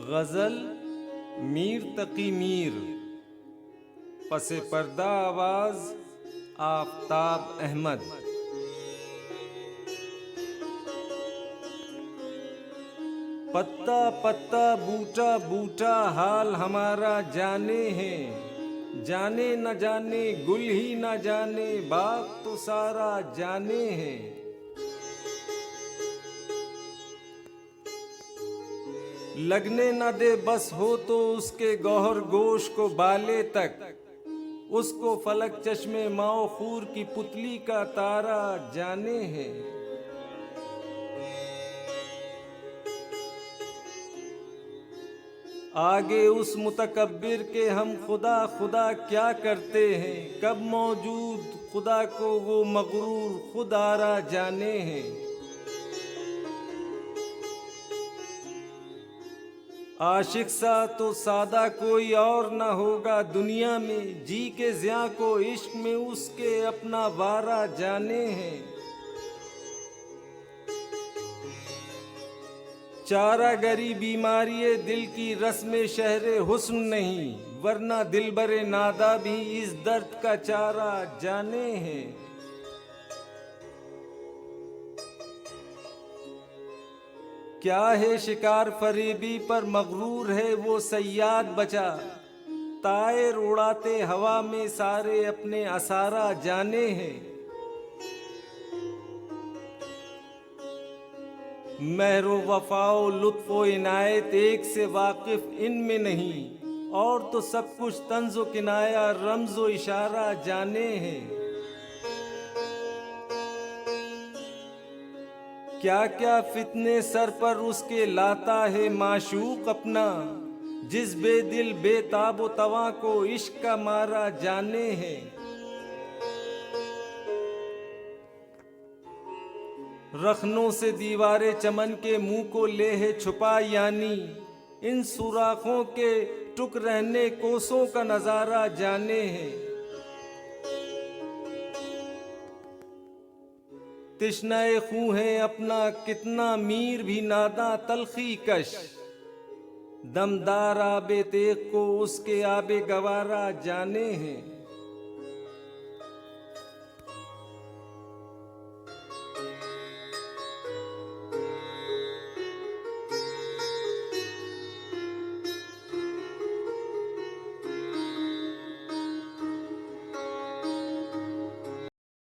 गज़ल मीर तकी मीर, पसे पर्दा आवाज़ आफ़ताब अहमद। पत्ता पत्ता बूटा बूटा हाल हमारा जाने हैं, जाने न जाने गुल ही न जाने बाग तो सारा जाने हैं। लगने न दे बस हो तो उसके गौहर गोश को बाले तक, उसको फलक चश्मे माओ खूर की पुतली का तारा जाने हैं। आगे उस मुतकब्बिर के हम खुदा खुदा क्या करते हैं, कब मौजूद खुदा को वो मगरूर खुद आरा जाने हैं। आशिक सा तो सादा कोई और न होगा दुनिया में, जी के ज़िया को इश्क में उसके अपना वारा जाने हैं। चारा गरी बीमारी दिल की रस्म शहरे हुस्न नहीं, वरना दिलबरे नादा भी इस दर्द का चारा जाने हैं। क्या है शिकार फरीबी पर मगरूर है वो सयाद बचा, तायर उड़ाते हवा में सारे अपने असारा जाने हैं। महरो वफाओ लुत्फ़ो इनायत एक से वाकिफ इनमें नहीं, और तो सब कुछ तंज़ो किनाया रमज़ो इशारा जाने हैं। क्या क्या फितने सर पर उसके लाता है माशूक अपना, जिस बेदिल बेताबो तवा को इश्क का मारा जाने हैं। रखनों से दीवारे चमन के मुंह को ले है छुपा, यानी इन सुराखों के टुक रहने कोसों का नजारा जाने हैं। तिश्नाए खूं है अपना कितना मीर भी नादा तलखी कश, दमदार आबे तेग को उसके आबे गवारा जाने हैं।